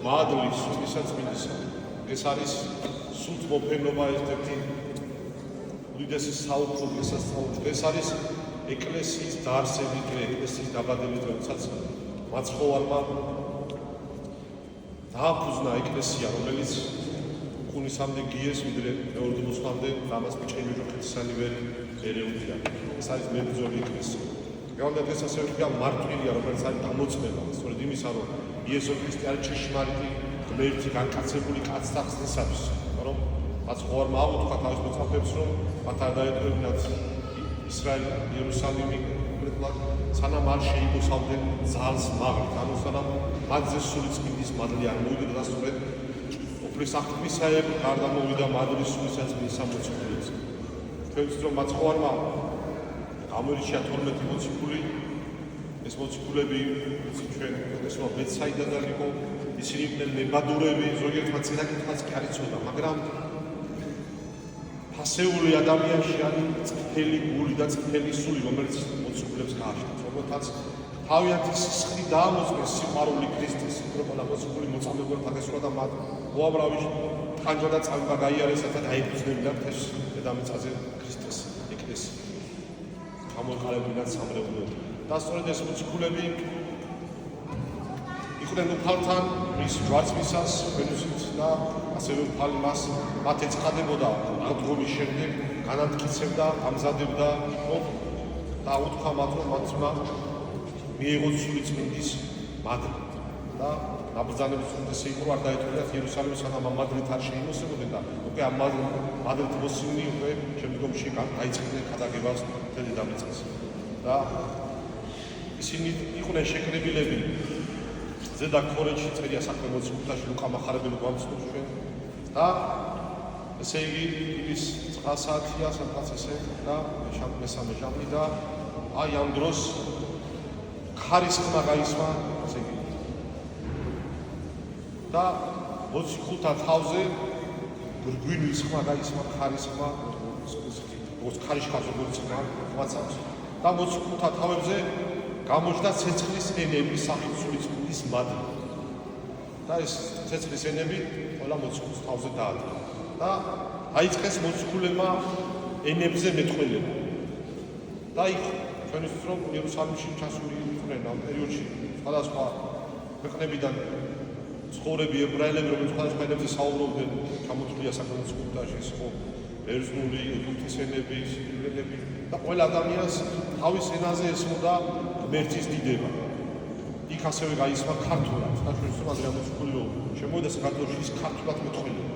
მადლი სულისა წმინდისა. ეს არის სულთ მოფენობა ერთ-ერთი უდიდესი საუფლო გასასწაული. ეს არის ეკლესიის დაარსების დღე, ეკლესიის დაბადების დღე, როდესაც მაცხოვარმა დააფუძნა ეკლესია, რომელიც ქუნისამდე გიეს, ვიდრე მეორე მოსვლამდე ამას ბიჭები როხეთსანი ვერ ერეუდგა. ეს არის მებრძოლი ეკლესია. გავლენად ეს ასევე ვთქვა მარტვილია, რომელიც არის დამოწმება, სწორედ იმისა, რომ იესო ქრისტე არის ჭეშმარიტი ღმერთი, განკაცებული კაცთა ხსნისათვის, რომ მაცხოვარმა აუთხა თავის მოწაფეებს, რომ მათ არ დაეტოვებინათ ისრაელი, იერუსალიმი, კონკრეტულად, სანამ არ შეიმოსავდნენ ძალს მაღლით, ანუ სანამ მათზე სული წმინდის მადლი არ მოვიდა და სწორედ უფლის აღთქმისაებ გარდა მოვიდა მადლი სულისა წმინდისა მოციქულებს. ჩვენ ვიცით, რომ მაცხოვარმა გამორიჩია 12 მოციქული, ეს მოციქულები ვიცით ჩვენ, ესაა ბეცაიდადან იყო, ისინი იყვნენ ნებადურები, ზოგიერთმა წინაკითხვაც კი არ იცოდა, მაგრამ ფასეული ადამიანში არის წითელი გული და წითელი სული, რომელიც მოციქულებს გააჩნდათ. რომელთაც თავიანთი სისხლი დაამოწმეს სიყვარული ქრისტეს, რომ ყველა მოციქული მოწამებულთა გასვლა და მათ უამრავი ტანჯვა და წამება გაიარესათ და დაიფუძნებინათ ეს დედამიწაზე ქრისტეს ეკლესია. გამოიყარებინათ სამრევლოები. და სწორედ ეს მოციქულები იყვნენ უფალთან მის ჯვარცმისას, ვენუსით და ასევე უფალი მათ ეცხადებოდა აღდგომის შემდეგ, განამტკიცებდა, ამზადებდა და უთქვა მათ, რომ მათმა მიიღოთ სული წმინდის მადლი და ნაბრძანების უმეტესი იყო არ დაეტოვებინათ იერუსალიმის, სანამ ამ მადლით არ შეიმოსებოდნენ და უკვე ამ მადლით მოსილნი უკვე შემდგომში დაიწყდნენ ქადაგებას მთელ დედამიწაზე. და ისინი იყვნენ შეკრებილები ზედა ქორეჯში, წერია საქმე მოციქულთაში, ლუკა მახარებელი გვამცნობს ჩვენ და ესე იგი ის 9 საათია სადღაც ესე და მესამე ჟამი და აი ამ დროს ქარის ხმა გაისმა, ესე იგი და მოციქულთა თავზე გვირგვინის ხმა გაისმა, ქარის ხმა, ქარიშხალ როგორც ხმა გვაცავს და მოციქულთა თავებზე გამოჩნდა ცეცხლის ენები სახით სული წმინდის მადლი. და ეს ცეცხლის ენები ყველა მოციქულს თავზე დაადგა. და დაიწყეს მოციქულებმა ენებზე მეტყველება. და იქ ჩვენ ვიცით, რომ იერუსალიმში ჩასული იყვნენ ამ პერიოდში სხვადასხვა ქვეყნებიდან ცხოვრები ებრაელები, რომლებიც სხვადასხვა ენებზე საუბრობდნენ, ჩამოთვლილია სახელმწიფოში, ეს იყო ბერძნული, ეგვიპტის ენები, სირიელები და ყველა ადამიანს თავის ენაზე ესმოდა ღმერთის დიდება. იქ ასევე გაისმა ქართულად და ჩვენ ვიცით, რომ ადრე მოციქული შემოვიდა საქართველოში ის ქართულად მეტყველება.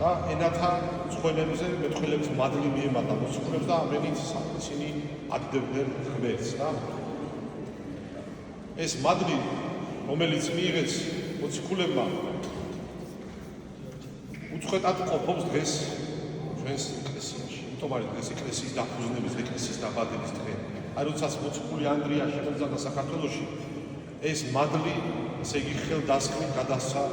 და ენათა წყვილებზე მეტყველების მადლი მიემატა მოციქულებს და ამენით ისინი ადდებდნენ ღმერთს და ეს მადლი, რომელიც მიიღეს მოციქულებმა, უწყვეტად ყოფობს დღეს ჩვენს ეკლესიაში. იმიტომ არის დღეს ეკლესიის დაფუძნების, ეკლესიის დაბადების დღე. აი როდესაც მოციქული ანდრია შემოძახა საქართველოში, ეს მადლი, ესე იგი ხელდასხმით გადასცა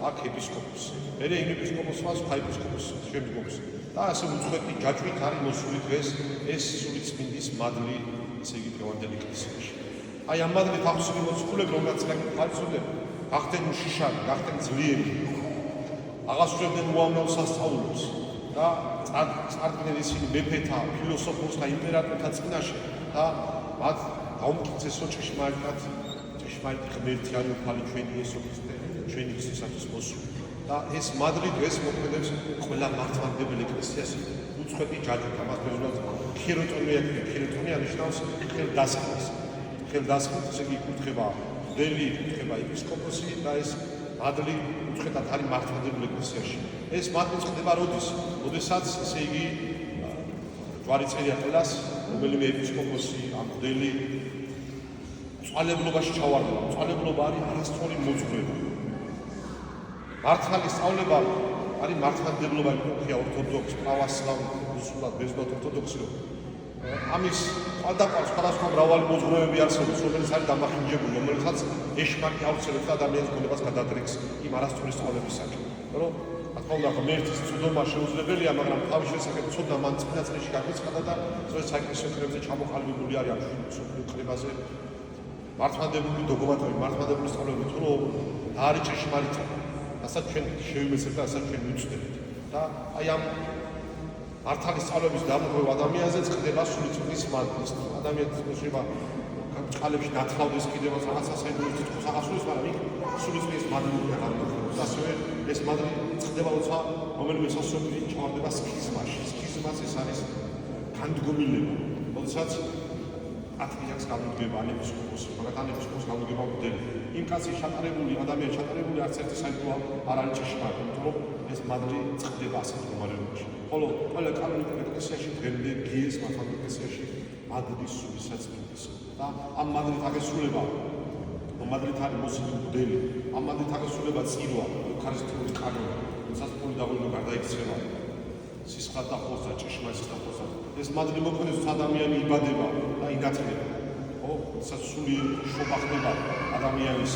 აქ ეპისკოპოსს. მერე იმ ეპისკოპოსმა სხვა ეპისკოპოსს შემდგომს. და ასე უწყვეტი ჯაჭვით არის მოსული დღეს ეს სული წმინდის მადლი, ესე იგი დღევანდელ ეკლესიაში. აი ამ მადლით ახსნილი მოციქულები, რომელსაც ხარისხობდნენ, გახდნენ უშიშარი, გახდნენ ძლიერი, აღასრულებდნენ უამრავ სასწაულებს და წარდგნენ ისინი მეფეთა, ფილოსოფოსთა, იმპერატორთა წინაშე და მათ გაუმტკიცესო ჭეშმარიტი ღმერთი არის უფალი ჩვენი იესო ქრისტე, ჩვენი ქრისტესთვის მოსული. და ეს მადლი დღეს მოქმედებს ყველა მართლმადიდებელ ეკლესიას უწყვეტი ჯაჭვით. ამას ბერძნულად ქიროტონია ქვია. ქიროტონია ნიშნავს ხელდასხმას. ხელდასხმით, ესე იგი იკურთხება მღვდელი, იკურთხება ეპისკოპოსი და ეს მადლი უწყვეტად არის მართლმადიდებელ ეკლესიაში. ეს მადლი ხდება როდესაც, ესე იგი ჯვარი წერია ყველას, რომელიმე ეპისკოპოსი, მღვდელი წვალებლობაში ჩავარდება. წვალებლობა არის არასწორი მოძღვრება. მართალი სწავლება არის მართლმადიდებლობა, იქნებია ორთოდოქსი, პრავოსლავი, რუსულად, ბერძნულად ორთოდოქსი. ამის სხვადასხვა მრავალი მოძღვრებები არსებობს, რომელიც არის დამახინჯებული, რომელსაც ეშმაკი აუცილებლად ადამიანის გონებას გადადრექს იმ არასწორი სწავლებისაკენ. რომ თქმა უნდა ღმერთის წვდომა შეუძლებელია, მაგრამ თავის შესახებ ცოდნა მან წინა წლებში განიცხადა და სწორედ საეკლესიო კრებაზე ჩამოყალიბებული არის ამ მსოფლიო კრებაზე მართლმადიდებლური დოგმატები, მართლმადიდებლური სწავლები, თუ და არის ჭეშმარიტება, რასაც ჩვენ შევიმეცებთ და რასაც ჩვენ ვუწვდებით. და აი ამ მართალი სწავლების დამოუკიდებლ ადამიანზეც ხდება სული წვნის მადლის. ადამიანის მოშება წყალებში ნათლავდეს კიდევ რაღაცა საერთოდ თითქოს აღასრულებს, მაგრამ იქ სული წვნის მადლი უნდა გამოიხსნას. ასევე ეს მადლი ხდება, როცა რომელიმე სასოფლო ჩავარდება სქიზმაში. სქიზმაც ეს არის განდგომილება, როდესაც ათგიაქს გამოდგება ანეპისკოპოსი, მაგათ ანეპისკოპოსს გამოდგება მღვდელი. იმ კაცის ჩატარებული, ადამიანის ჩატარებული არც ერთი საერთო არ არის ჭეშმარიტი, იმიტომ რომ ეს მადლი ხდება ასეთ მდგომარეობაში. ხოლო ყველა კანონიკურ ეკლესიაში დღემდე გიეს მართალ ეკლესიაში მადლის სულისაც მიდის. და ამ მადლით აგესრულება, ამ მადლით არის მოსილი მღვდელი, ამ მადლით აგესრულება წირვა, ეუქარისტიული კანონი, როდესაც პოლი დაღუპულება გარდაიქცევა. სისხლად და ხორცად, ჭეშმარიტად და ხორცად. ეს მადლი მოქმედებს, ადამიანი იბადება და ინათლება. ხო, როდესაც სულიერი შობა ხდება ადამიანის.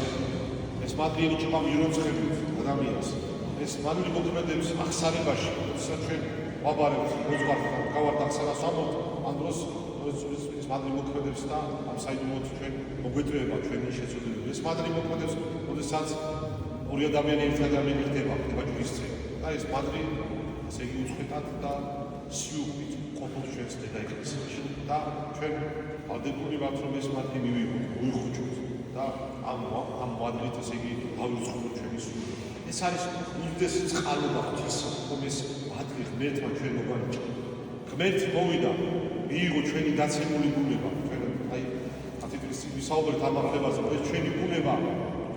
ეს მადლი ელოდება მიროცხებით ადამიანს. ეს მადლი მოქმედებს აღსარებაში, როდესაც ჩვენ ვაბარებთ, მოძღვართ, გავართ აღსარებას ვამბობთ, ამ დროს ეს მადლი მოქმედებს და ამ საიდუმლოდ ჩვენ მოგვეწევება ჩვენი შეცდომები. ეს მადლი მოქმედებს, როდესაც ორი ადამიანი ერთი ადამიანი ხდება ჯვრისწრე. და ეს მადლი ესე იგი უცხეთად და სიუხვით ყოფილ ჩვენს დედა ეკლესიაში. და ჩვენ ვალდებული ვართ, რომ ეს მადლი მივიღოთ, მოიხუჩოთ და ამ მადლით ესე იგი გავიწყოთ ჩვენი სული. ეს არის უდიდესი წყალობა ღვთისა, რომ ეს მადლი ღმერთმა ჩვენ მოგვანიჭა. ღმერთი მოვიდა, მიიღო ჩვენი დაცემული ბუნება. ჩვენ აი ათეთრის ვისაუბრეთ ამ ახლებაზე, ეს ჩვენი ბუნება,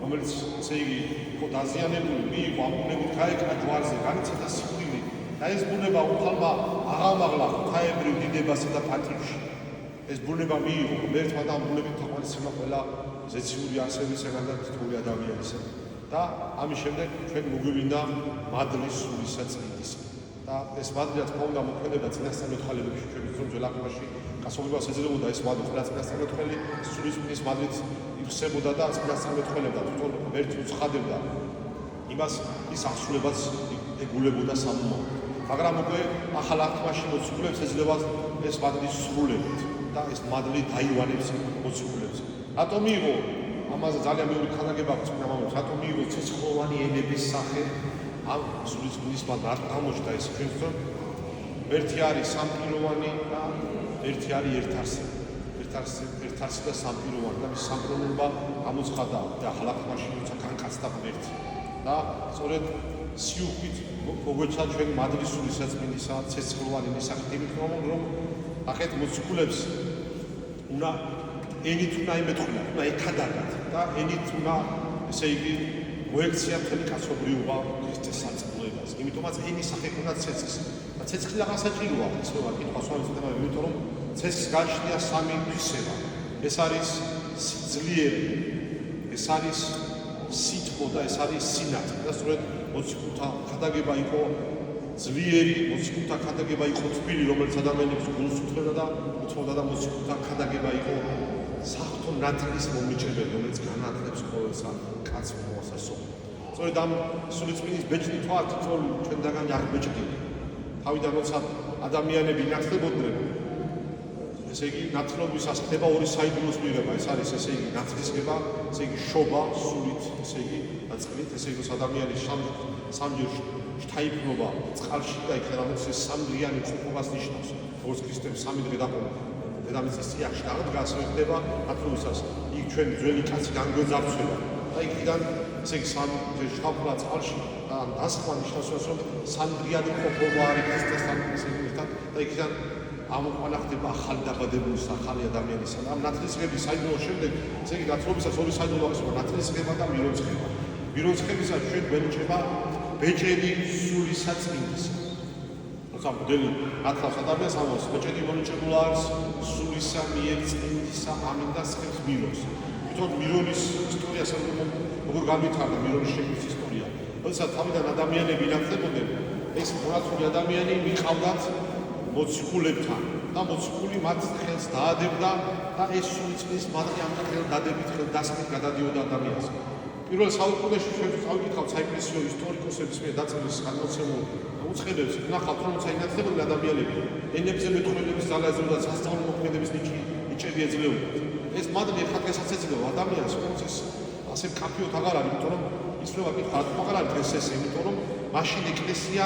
რომელიც ესე იგი იყო დაზიანებული, მიიღო ამ ბუნებით გაეკრა ჯვარზე, განიცადა სიკვდილი. და ეს ბუნება უფალმა აღამაღლა ღვთაებრივ დიდებასა და პატივში. ეს ბუნება მიიღო ღმერთმა და ამ ბუნებით თაყვანისცემა ყველა ზეციური არსებისაგან და თითოეული ადამიანისა. და ამის შემდეგ ჩვენ მოგვივიდა მადლის სულისა წინდისა. და ეს მადლი რაც თქმა უნდა მოქმედება წინასწარ მოთხალებებში ჩვენ ვთქვით ძველ აღთქმაში გასაუბრებას ეძებოდა ეს მადლი ყველა წინასწარ მოთხელი სულის წინის მადლით იხსებოდა და წინასწარ მოთხელებდა თვითონ ერთი უცხადებდა იმას ის აღსრულებაც ეგულებოდა სამომავლოდ. მაგრამ უკვე ახალ აღთქმაში მოციქულებს ეძებათ ეს მადლი სრულებით და ეს მადლი დაივანებს მოციქულებს. რატომ მიიღო ამაზე ძალიან მეორე ქადაგება აქვს მამამებს, რატომ მიიღო ცეცხლოვანი ენების სახე ამ სულის წინის მადლი არ გამოჩნდა ეს ჩვენს რომ ერთი არის სამპიროვანი და ერთი არის ერთარსი. ერთარსი და სამპიროვანი და მის სამპიროვანობა გამოცხადა და ახალ აღთქმაში როცა განკაცდა ღმერთი. და სწორედ სიუხვით მოგვეცა ჩვენ მადლის სულისაწმინდისა ცეცხლოვანი მისახით იმით რომ ახეთ მოციქულებს უნდა ენით უნდა იმეთქვილათ, უნდა ეკადაგათ და ენით უნდა ესე იგი მოექცია მთელი კაცობრიობა ქრისტეს სარწმუნოებას. იმიტომაც ენის სახე უნდა ცეცხლს. და ცეცხლი რაღაც საჭიროა, ისევა კითხვა სვამისთანა, იმიტომ რომ ცეცხლს გააჩნია სამი ფისება. ეს არის ძლიერი, ეს არის სითბო და ეს არის სინათლე. და სწორედ მოციქულთა ქადაგება იყო ძლიერი, მოციქულთა ქადაგება იყო თბილი, რომელიც ადამიანებს გულს უთმობდა და მოციქულთა ქადაგება იყო საღვთო ნათლის მომიჭრებელი, რომელიც განათლებს ყოველსა კაცს მოასასწორებლად. სწორედ ამ სულიწმინდის ბეჭდით ვართ თითოეული ჩვენგანი აღბეჭდილი. თავიდან როცა ადამიანები ინათლებოდნენ, ესე იგი ნათლობისას ხდება ორი საიდუმლოს მიღება. ეს არის ესე იგი ნათლისგება, ესე იგი შობა სულით, ესე იგი და წყლით, ესე იგი ადამიანი სამჯერ შთაიფრობა წყალში და იქ რამოც სამდღიანი ყოფობას ნიშნავს. როგორც ქრისტემ სამი დღე დაყო დედამიწის წიაღში აღდგა, ასევე ხდება ნათლობისას. იქ ჩვენ ძველი კაცი განგვეძარცვება და იქიდან ესე იგი სამჯერ შთაიფრობა წყალში და დასხმა ნიშნავს რომ სამდღიანი ყოფობა არის ქრისტესთან ესე იგი ერთად და იქიდან ამოყვანა ხდება ახალი დაბადებული ახალი ადამიანისა. ამ ნათლისღების საიდუმლოს შემდეგ, ესე იგი ნათლობისას ორი საიდუმლო აქვს, ნათლისღება და მიროცხება. მიროცხებისას ჩვენ გვენიჭება ბეჭედი სულისაწმინდისა. როცა მღვდელი ათავს ადამიანს ამბობს, ბეჭედი მონიჭებულა არის სულისა მიერ წმინდისა ამინდა სხებს მიროს. თვითონ მირონის ისტორია როგორ განვითარდა მირონის შექმნის ისტორია. როდესაც თავიდან ადამიანები ინათლებოდნენ, ეს მონათული ადამიანი მიყავდათ მოციქულებთან და მოციქული მათ ხელს დაადებდა და ეს სულიწმინდის მადლი ამ ხელდადებით ხელდასხმით გადადიოდა ადამიანს. პირველ საუკუნეში ჩვენ წავიკითხავთ საეკლესიო ისტორიკოსების მიერ დაწერილ განმოცემულ უწყებებს, ნახავთ რომ საინათლებოდნენ ადამიანები ენებზე მეტყველების ძალაზე და სასწავლო მოქმედების ნიჭები ეძლეოდნენ. ეს მადლი ხათგასაც ეძლევა ადამიანს, რომელიც ასე მკაფიოდ აღარ არის, იმიტომ რომ ისრება კითხვა, მაგრამ არის დღეს ესე, იმიტომ რომ მაშინ ეკლესია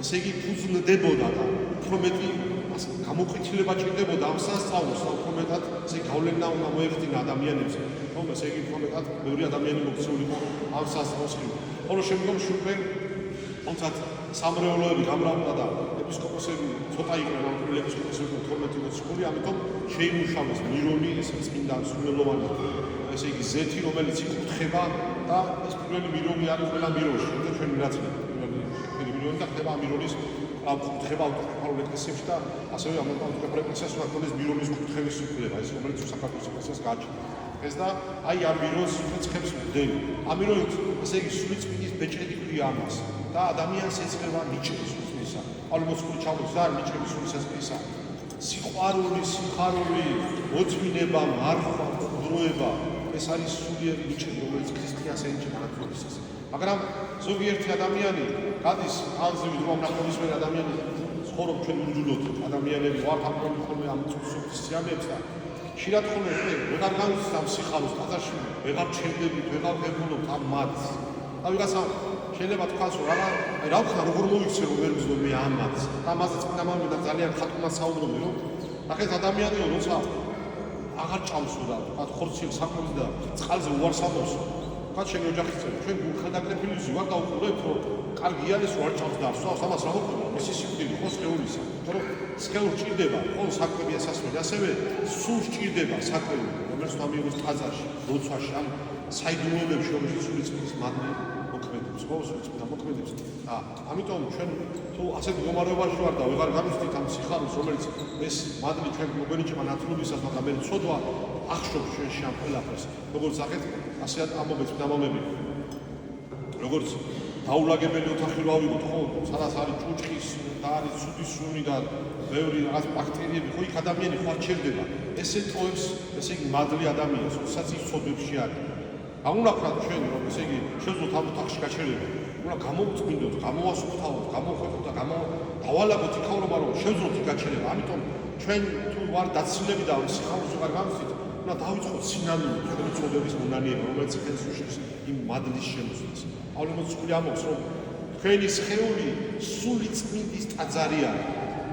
ესე იგი ფუძნდებოდა და უფრო მეტი გამოკვეთილება ჭირდებოდა ამ სასწაულს, უფრო მეტად ესე გავლენა უნდა მოეხდინა ადამიანებზე, რომ ესე იგი უფრო მეტად ბევრი ადამიანი მოქცეულიყო ამ სასწაულს. ხოლო შემდგომში უკვე თუმცაც სამრევლოები გამრავლდა და ეპისკოპოსები ცოტა იყვნენ, ამ ეპისკოპოსები 12-20, ამიტომ შეიმუშავეს მირონი, ესე წმინდა სრულელოვანი, ესე იგი ზეთი, რომელიც იკურთხება და ეს პირველი მირონი არის ყველა მირონში, და ჩვენი ნაწილი პირველი მირონი და ხდება მირონის კურთხება ავტოკეფალურ ეკლესიებში და ასევე ამ ავტოკეფალურ ეკლესიას უნდა ქონდეს მირონის კურთხევის უფლება, ეს რომელიც საქართველოს ეკლესიას გააჩნია. ეს და აი ამ მირონს ცხებს მდელი. ამ მირონით ესე იგი სულიწმინდის ბეჭედი ქვია ამას და ადამიანს ეწევა ნიჭების სულისა. პავლემოცკული ჩავდის და ნიჭების სულისა. სიხარული, მოწმინება, მარხვა, დროება, ეს არის სულიერი ნიჭები, რომელიც ქრისტიანს ენიჭება ნათლობისას. მაგრამ ზოგიერთი ადამიანი გადის ანზივით რომ ნახევისმიერ ადამიანი ცხოვრობ ჩვენ უძულოთ ადამიანები ვართ აკროლი ხოლმე ამ წუთის სიამებს და ხშირად ხოლმე ვეღარ გავიცით ამ სიხარულს ტაძარში ვეღარ ჩერდებით, ვეღარ ვებულობთ ამ მათს და ვიღაცა შეიძლება თქვას რომ რა ვქნა როგორ მოიქცე რომ ვერ ვიზნო მე ამ მათს და ამაზე წმინდა მამები ძალიან ხატუნად საუბრობენ რომ ნახეთ ადამიანი როცა აღარ ჭამს და თქვა ხორციელ საქმეზე და წყალზე უარს ამბობს თქვა შენ ოჯახიც ჩვენ გულხანდაკრეფილი ვარ და უყურებთ რომ კარგი არის რომ არ ჭამს და სვავს ამას რა მოხდება მისი სიკვდილი ხო სხეულისა რომ სხეულს ჭირდება ხო საქმეები ასასვლელი ასევე სულ ჭირდება საქმეები რომელიც ამიღოს ტაძარში როცვაში ამ საიდუმლოებში რომელიც სულიწმინდის მადლი მოქმედებს ხო სულიწმინდა მოქმედებს და ამიტომ ჩვენ თუ ასეთ მდგომარეობაში ვარ და ვეღარ გამიცდით ამ სიხარულს რომელიც ეს მადლი ჩვენ მოგვენიჭება ნათლობისას მაგრამ მე ცოდვა ახშობს ჩვენში ამ ყველაფერს როგორც ახეთ ასე ამობენ წმინდამამები როგორც დაულაგებელი ოთახი რო ავიღოთ ხო სადაც არის ჭუჭხის და არის ცუდის სუნი და ბევრი რაღაც ბაქტერიები ხო იქ ადამიანი ხო არ ჩერდება ესე ტოვებს ესე იგი მადლი ადამიანს როდესაც ის ცოდვებში არის გამუნახავთ ჩვენ რომ ესე იგი შეძლოთ ამ ოთახში გაჩერება უნდა გამოვწმინდოთ გამოვასუფთავოთ გამოხვეყოთ და დავალაგოთ იქაურობა რომ შეძლოთ იქ გაჩერება ამიტომ ჩვენ თუ ვარ დაცილები და ამ სიხარულს ვარ გამოცდით უნდა დავიწყოთ სინანული ჩვენი წოდების მონანიება რომელიც ხელს უშლის იმ მადლის შემოსვლას პავლემოცკული ამბობს რომ თქვენი სხეული სულიწმინდის ტაძარი არის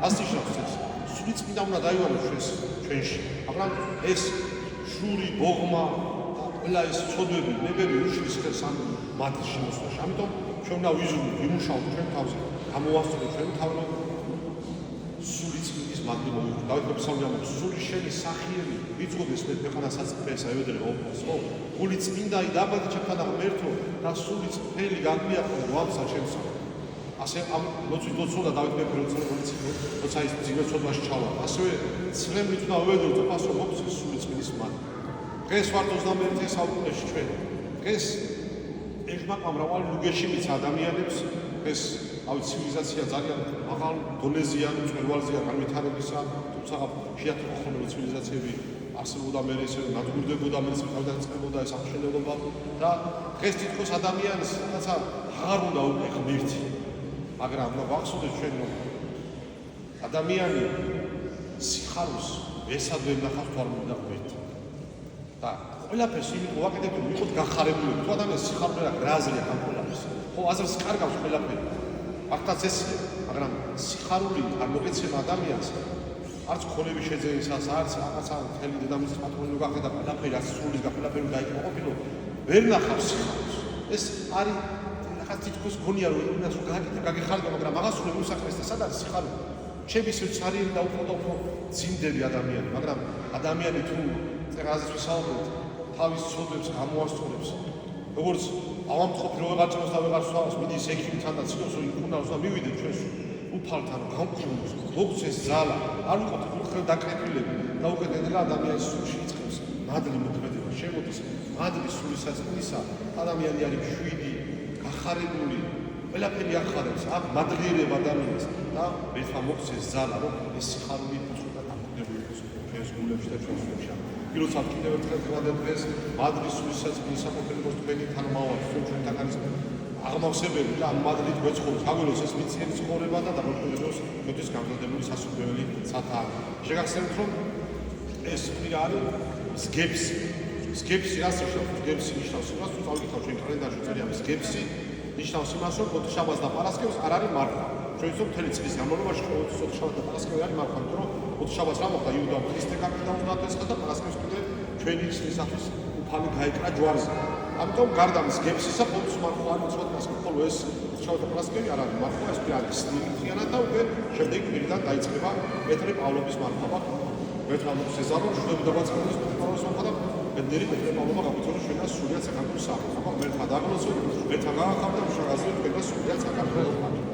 ასე ნიშნავს ეს სულიწმინდა უნდა დაივალოს ჩვენში მაგრამ ეს შური ბოღმა და ყველა ეს წოდები ნებები უშლის ხელს ამ მადლის შემოსვლაში ამიტომ ჩვენ უნდა ვიმუშაოთ ჩვენ თავზე გამოვასწოროთ ჩვენ თავზე სულიწმინდის მადლი მოვიღოთ. დავით მეფისაური ამბობს, სული შენი სახიერი ვიწყოდეს მე ქვეყანასაც წესა ევედრება ოფოს, ხო? გული წმინდაი დაბადი ჩემთან ღმერთო და სული წელი განვიახო როამსა ჩემსა. ასე ამ ლოცვით ლოცოდა დავით მეფე როცა ის ძინო ცოდვაში ჩავა. ასევე ცრემლით უნდა ვევედროთ ოფას რომ მოგვცეს სულიწმინდის მადლი. დღეს ვართ 21 საუკუნეში ჩვენ. დღეს ეხმაყ მრავალი ლუგეში მის ადამიანებს ეს ავი ცივილიზაცია ძალიან მაღალ დონეზეა, მწვერვალზეა განვითარებისა, თუმცა შეათხოვა ხოლმე ცივილიზაციები არსებობდა მე ესე ნადგურდებოდა, მე თავდაწყებოდა ეს აღშენებობა და დღეს თითქოს ადამიანს რაღაცა აღარ უნდა უკვე ღმერთი. მაგრამ უნდა ვახსოვდეთ ჩვენ რომ ადამიანი სიხარულს ესად ვერ ნახავს თუ არ მინდა ღმერთი. და ყველაფერს იმით მოვაკეთებ რომ ვიყოთ გახარებული. თუ ადამიანს სიხარული რა აზრია ამ ყველაფერს. ხო აზრს კარგავს ყველაფერი. მართლაც ესია, მაგრამ სიხარული არ მოგეცემა ადამიანს არც ქონები შეძენისას, არც რაღაცა მთელი დედამიწის პატრონი გახდა და ყველაფერი რაც სულის და ყველაფერი დაიწყო, ვერ ნახავს სიხარულს. ეს არის რაღაც თითქოს გონია რომ იმას გაგეხარდა, მაგრამ მაგას უნდა უსახეს და სადაც სიხარული. ჩემი სიცარიერი და უფრო ძინდები ადამიანი, მაგრამ ადამიანი თუ წერაზეც ვისაუბრეთ, თავის ცოდვებს გამოასწორებს. როგორც ავამთხოვთ რომ ვეღარ ჭამს და ვეღარ სვავს, მიდის ექიმთან და ცდილობს რომ იქუნავს და მივიდეთ ჩვენს უფალთან გამქრუნოს, მოგცეს ძალა, არ ვიყოთ ხელ დაკრეფილები და უკვე დედლა ადამიანის სულში იწყებს მადლი მოქმედება, შემოდის მადლი სულისაწმინდისა, ადამიანი არის შვიდი, გახარებული, ყველაფერი ახარებს, აქ მადლიერება ადამიანს და ერთმა მოგცეს ძალა, რომ ეს სიხარული უცხო და დამკვიდრებული იყოს ჩვენს გულებში და ჩვენს სულში. Pilotăm cineva trebuie să vezi Madrid Suisse din sapotel vosteni თანმავა ჩვენთან არის აღმავსებელი და ამ მადრიდ გვეცხობს გამილოს ეს მიცენის ცხოვრება და დამოუკიდებლობის მოდის გამზადებული სასურველი სათა. შეგახსენებთ რომ ეს პირი არის სგებს სგებსი რას ნიშნავს? სგებსი ნიშნავს იმას, რომ წავიკითხავ ჩვენ კალენდარში წერია სგებსი ნიშნავს იმას, რომ ოთხშაბათს და პარასკევს არ არის მართვა. ჩვენ ვიცით მთელი წლის განმავლობაში ოთხშაბათს და პარასკევი არის მართვა, იმიტომ რომ ოთხშაბათს რა მოხდა? იუდამ ქრისტე გაკეთა უნდა ათესხა და პარასკევს კიდე ჩვენი წლისათვის უფალი გაეკრა ჯვარზე. ამიტომ გარდა სგებსისა ყოველთვის მართვა არ მიცვათ პარასკევს, ხოლო ეს ოთხშაბათს და პარასკევი არ არის მართვა, ეს პირადი სტილიანად და უკვე შემდეგ პირიდან დაიწყება პეტრე პავლობის მართვა. ერთმა მოცეზარო ჩვენი დაბაწყების პაულოს მოხდა ბედნიერი პეტრე პავლობა გაგიწოდეს ჩვენ და სულიად საქართველოს სახალხო. მერთა დაგლოცოთ, მერთა გაახავდა შეგაზრდეთ ჩვენ და სულიად საქართველოს ხალხო.